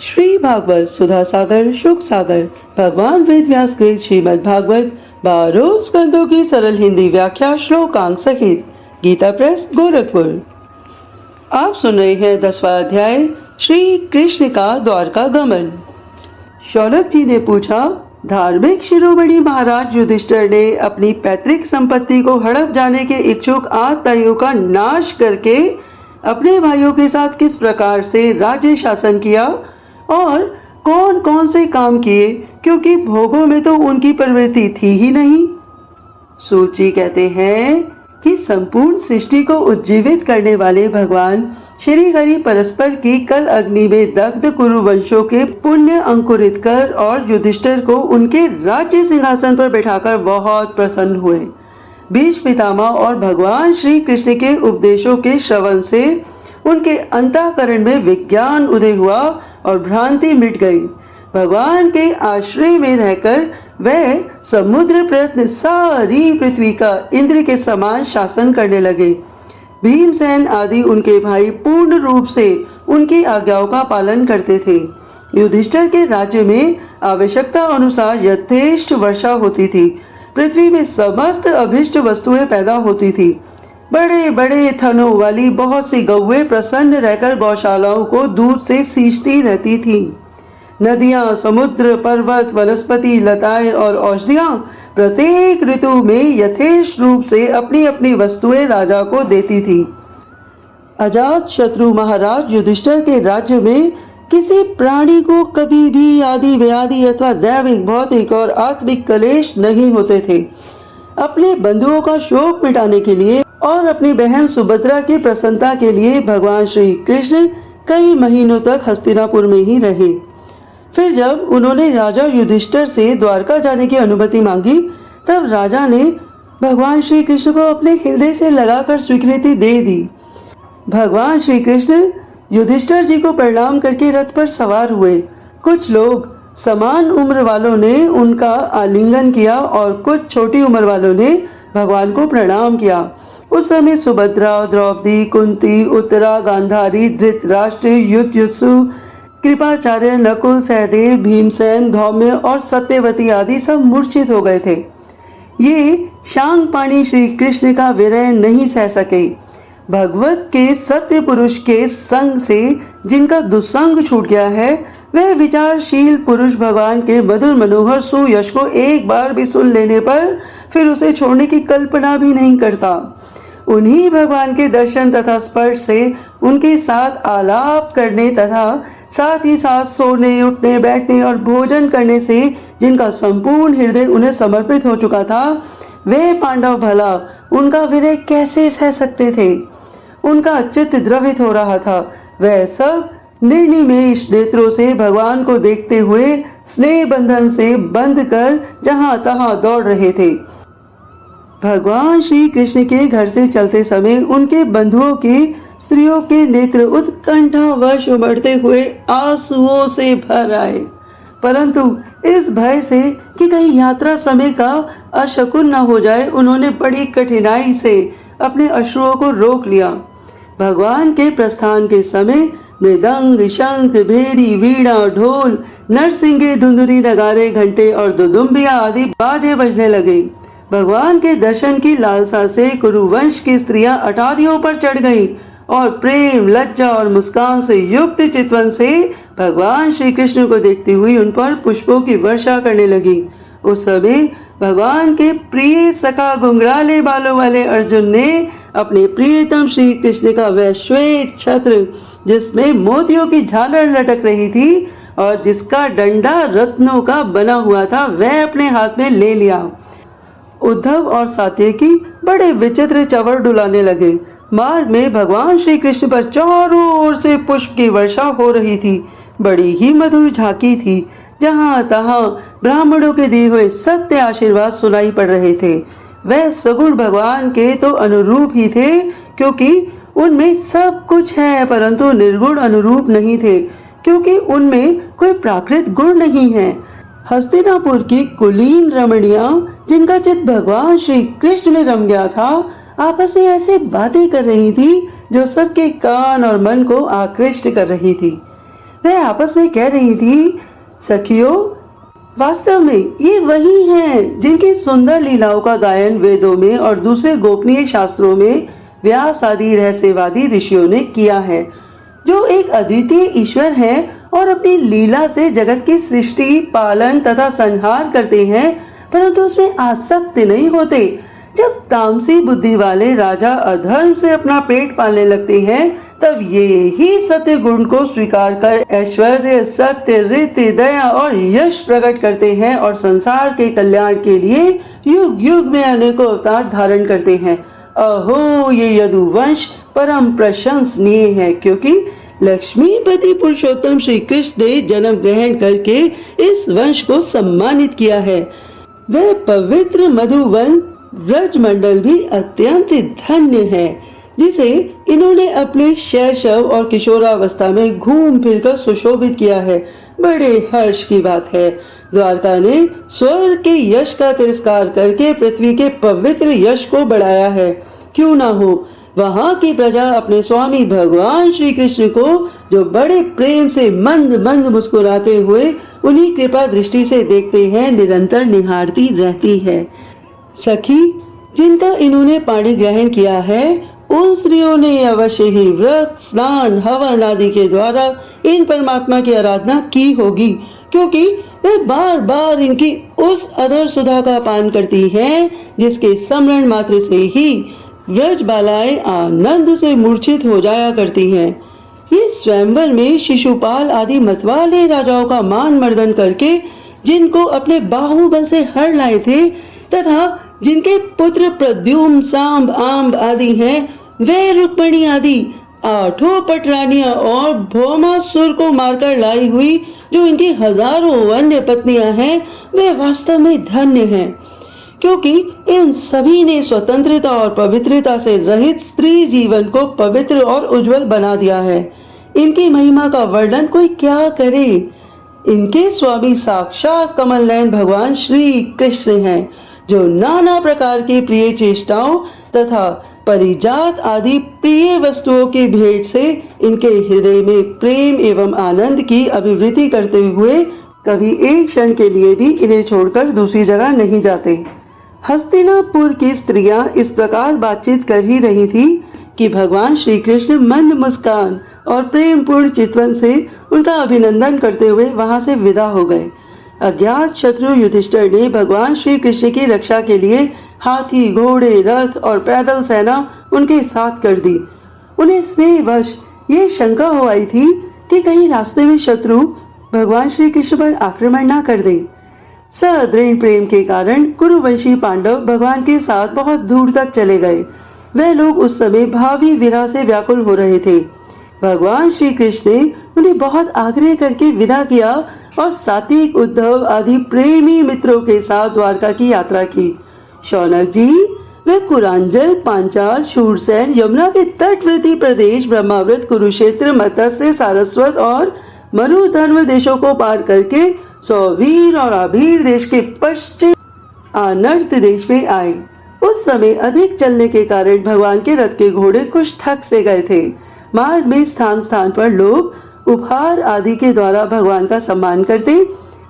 श्री भागवत सुधा सागर शुक सागर भगवान वेद व्यास कृत श्रीमद् भागवत 12 स्कंदों की सरल हिंदी व्याख्या श्लोकांक सहित गीता प्रेस गोरखपुर। आप सुन रहे हैं 10वां अध्याय श्री कृष्ण का द्वारका गमन। शौनक जी ने पूछा, धार्मिक शिरोमणि महाराज युधिष्ठिर ने अपनी पैतृक संपत्ति को हड़प जाने के इच्छुक आतताइयों का नाश करके अपने भाइयों के साथ किस प्रकार से राज्य शासन किया और कौन कौन से काम किए, क्योंकि भोगों में तो उनकी प्रवृत्ति थी ही नहीं। सूची कहते हैं कि संपूर्ण सृष्टि को उज्जीवित करने वाले भगवान श्री हरि परस्पर की कल अग्नि में दग्ध कुरु वंशों के पुण्य अंकुरित कर और युधिष्ठिर को उनके राज्य सिंहासन पर बैठाकर बहुत प्रसन्न हुए। बीज पितामह और भगवान श्री कृष्ण के उपदेशों के श्रवण से उनके अंतःकरण में विज्ञान उदय हुआ और भ्रांति मिट गई। भगवान के आश्रय में रहकर वह समुद्र प्रयत्न सारी पृथ्वी का इंद्र के समान शासन करने लगे। भीमसेन आदि उनके भाई पूर्ण रूप से उनकी आज्ञाओं का पालन करते थे। युधिष्ठिर के राज्य में आवश्यकता अनुसार यथेष्ट वर्षा होती थी। पृथ्वी में समस्त अभिष्ट वस्तुएं पैदा होती थी। बड़े बड़े थनों वाली बहुत सी गौएं प्रसन्न रहकर गौशालाओं को दूध से सींचती रहती थी। नदियां, समुद्र, पर्वत, वनस्पति, लताएं और औषधियां प्रत्येक ऋतु में यथेष्ट रूप से अपनी अपनी वस्तुएं राजा को देती थी। अजात शत्रु महाराज युधिष्ठिर के राज्य में किसी प्राणी को कभी भी आदि व्याधि अथवा दैविक, भौतिक और आत्मिक कलेश नहीं होते थे। अपने बंधुओं का शोक मिटाने के लिए और अपनी बहन सुभद्रा की प्रसन्नता के लिए भगवान श्री कृष्ण कई महीनों तक हस्तिनापुर में ही रहे। फिर जब उन्होंने राजा युधिष्ठिर से द्वारका जाने की अनुमति मांगी, तब राजा ने भगवान श्री कृष्ण को अपने हृदय से लगाकर स्वीकृति दे दी। भगवान श्री कृष्ण युधिष्ठिर जी को प्रणाम करके रथ पर सवार हुए। कुछ लोग समान उम्र वालों ने उनका आलिंगन किया और कुछ छोटी उम्र वालों ने भगवान को प्रणाम किया। उस समय सुभद्रा, द्रौपदी, कुंती, उत्तरा, गांधारी, धृतराष्ट्र, युधिष्ठिर, कृपाचार्य, नकुल, सहदेव, भीमसेन, धौम्य और सत्यवती आदि सब मूर्छित हो गए थे। ये शांगपाणी श्री कृष्ण का विरह नहीं सह सके। भगवत के सत्य पुरुष के संग से जिनका दुस्संग छूट गया है, वह विचारशील पुरुष भगवान के मधुर मनोहर सुयश को एक बार भी सुन लेने पर फिर उसे छोड़ने की कल्पना भी नहीं करता। उन्हीं भगवान के दर्शन तथा स्पर्श से उनके साथ आलाप करने तथा साथ ही साथ सोने, उठने, बैठने और भोजन करने से जिनका संपूर्ण हृदय उन्हें समर्पित हो चुका था, वे पांडव भला उनका विरह कैसे सह सकते थे। उनका चित्त द्रवित हो रहा था। वह सब निर्निमेष नेत्रों से भगवान को देखते हुए स्नेह बंधन से बंध कर जहां तहां दौड़ रहे थे। भगवान श्री कृष्ण के घर से चलते समय उनके बंधुओं के स्त्रियों के नेत्र उत्कंठावश उमड़ते हुए आंसुओं से भर आए, परंतु इस भय से कि कहीं यात्रा समय का अशकुन न हो जाए, उन्होंने बड़ी कठिनाई से अपने अश्रुओं को रोक लिया। भगवान के प्रस्थान के समय मृदंग, शंख, भेरी, वीणा, ढोल, नरसिंगे, धुंधुरी, नगारे, घंटे और दुदुम्बिया आदि बाजे बजने लगे। भगवान के दर्शन की लालसा से कुरुवंश की स्त्रियां अटारियों पर चढ़ गईं और प्रेम, लज्जा और मुस्कान से युक्त चितवन से भगवान श्री कृष्ण को देखती हुई उन पर पुष्पों की वर्षा करने लगी। उस समय भगवान के प्रिय सखा घुंघराले बालों वाले अर्जुन ने अपने प्रियतम श्री कृष्ण का वह श्वेत छत्र, जिसमें मोतियों की झालर लटक रही थी और जिसका डंडा रत्नों का बना हुआ था, वह अपने हाथ में ले लिया। उद्धव और सात्यकी बड़े विचित्र चवर डुलाने लगे। मार्ग में भगवान श्री कृष्ण पर चारों ओर से पुष्प की वर्षा हो रही थी। बड़ी ही मधुर झांकी थी। जहां तहां ब्राह्मणों के दिए हुए सत्य आशीर्वाद सुनाई पड़ रहे थे। वह सगुण भगवान के तो अनुरूप ही थे, क्योंकि उनमें सब कुछ है, परंतु निर्गुण अनुरूप नहीं थे, क्योंकि उनमें कोई प्राकृत गुण नहीं है। हस्तिनापुर की कुलीन रमणियां, जिनका चित्त भगवान श्री कृष्ण में रम गया था, आपस में ऐसे बातें कर रही थी जो सबके कान और मन को आकृष्ट कर रही थी। वह आपस में कह रही थी, सखियों, वास्तव में ये वही हैं जिनकी सुंदर लीलाओं का गायन वेदों में और दूसरे गोपनीय शास्त्रों में व्यास आदि रहस्यवादी ऋषियों ने किया है, जो एक अद्वितीय ईश्वर है और अपनी लीला से जगत की सृष्टि, पालन तथा संहार करते हैं, परंतु उसमें आसक्त नहीं होते। जब तामसी बुद्धि वाले राजा अधर्म से अपना पेट पालने लगते हैं, तब ये ही सत्य गुण को स्वीकार कर ऐश्वर्य, सत्य, रीति, दया और यश प्रकट करते हैं और संसार के कल्याण के लिए युग युग में अनेकों अवतार धारण करते हैं। अहो, ये यदुवंश परम प्रशंसनीय है, क्योंकि लक्ष्मीपति पुरुषोत्तम श्री कृष्ण ने जन्म ग्रहण करके इस वंश को सम्मानित किया है। वह पवित्र मधुवन ब्रज मंडल भी अत्यंत धन्य है, जिसे इन्होंने अपने शैशव और किशोरावस्था में घूम फिरकर सुशोभित किया है। बड़े हर्ष की बात है, द्वारका ने स्वर्ग के यश का तिरस्कार करके पृथ्वी के पवित्र यश को बढ़ाया है। क्यों ना हो, वहाँ की प्रजा अपने स्वामी भगवान श्री कृष्ण को, जो बड़े प्रेम से मंद मंद मुस्कुराते हुए उन्हीं कृपा दृष्टि से देखते हैं, निरंतर निहारती रहती है। सखी, जिनका इन्होंने पाणी ग्रहण किया है, उन स्त्रियों ने अवश्य ही व्रत, स्नान, हवन आदि के द्वारा इन परमात्मा की आराधना की होगी, क्योंकि वे बार बार इनकी उस अधर सुधा का पान करती हैं, जिसके स्मरण मात्र से ही व्रज बालाएं आनंद से मूर्छित हो जाया करती हैं। ये स्वयंवर में शिशुपाल आदि मतवाले राजाओं का मान मर्दन करके जिनको अपने बाहुबल से हर लाए थे, तथा जिनके पुत्र प्रद्युम्न, सांब, आम्ब आदि हैं, वे रुक्मणी आदि 8 पटरानियां और भौमासुर को मारकर लाई हुई जो इनकी हजारों अन्य पत्नियां हैं, वे वास्तव में धन्य हैं, क्योंकि इन सभी ने स्वतंत्रता और पवित्रता से रहित स्त्री जीवन को पवित्र और उज्जवल बना दिया है। इनकी महिमा का वर्णन कोई क्या करे। इनके स्वामी साक्षात कमल नयन भगवान श्री कृष्ण हैं, जो नाना प्रकार की प्रिय चेष्टाओं तथा परिजात आदि प्रिय वस्तुओं की भेंट से इनके हृदय में प्रेम एवं आनंद की अभिवृद्धि करते हुए कभी एक क्षण के लिए भी इन्हें छोड़कर दूसरी जगह नहीं जाते। हस्तिनापुर की स्त्रियां इस प्रकार बातचीत कर ही रही थी कि भगवान श्री कृष्ण मंद मुस्कान और प्रेम पूर्ण चितवन से उनका अभिनंदन करते हुए वहां से विदा हो गए। अज्ञात शत्रु युधिष्ठिर ने भगवान श्री कृष्ण की रक्षा के लिए हाथी, घोड़े, रथ और पैदल सेना उनके साथ कर दी। उन्हें स्नेहवश ये शंका हो आई थी कि कहीं रास्ते में शत्रु भगवान श्री कृष्ण पर आक्रमण न कर दे। सदृढ़ प्रेम के कारण कुरुवंशी पांडव भगवान के साथ बहुत दूर तक चले गए। वे लोग उस समय भावी विरह से व्याकुल हो रहे थे। भगवान श्री कृष्ण ने उन्हें बहुत आग्रह करके विदा किया और सात्विक, उद्धव आदि प्रेमी मित्रों के साथ द्वारका की यात्रा की। शौनक जी, वे कुरांजल, पांचाल, शूरसेन, यमुना के तटवर्ती प्रदेश, ब्रह्मावृत, कुरुक्षेत्र, मत्स्य, सारस्वत और मरुधर्म देशों को पार करके सौवीर और आभीर देश के पश्चिम आनर्त देश में आए। उस समय अधिक चलने के कारण भगवान के रथ के घोड़े कुछ थक से गए थे। मार्ग में स्थान स्थान पर लोग उपहार आदि के द्वारा भगवान का सम्मान करते।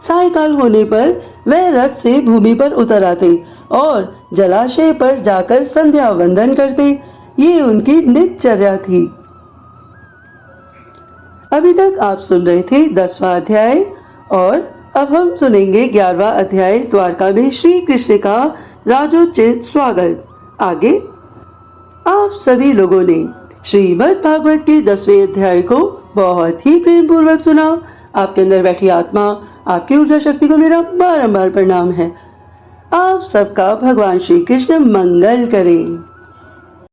सायकाल होने पर वह रथ से भूमि पर उतर आते और जलाशय पर जाकर संध्या वंदन करते। ये उनकी नित्यचर्या थी। अभी तक आप सुन रहे थे 10वां अध्याय और अब हम सुनेंगे 11वां अध्याय, द्वारका में श्री कृष्ण का राजोचित स्वागत। आगे आप सभी लोगों ने श्रीमद् भागवत के 10वें अध्याय को बहुत ही प्रेम पूर्वक सुना। आपके अंदर बैठी आत्मा, आपकी ऊर्जा शक्ति को मेरा बारंबार प्रणाम है। आप सबका भगवान श्री कृष्ण मंगल करें।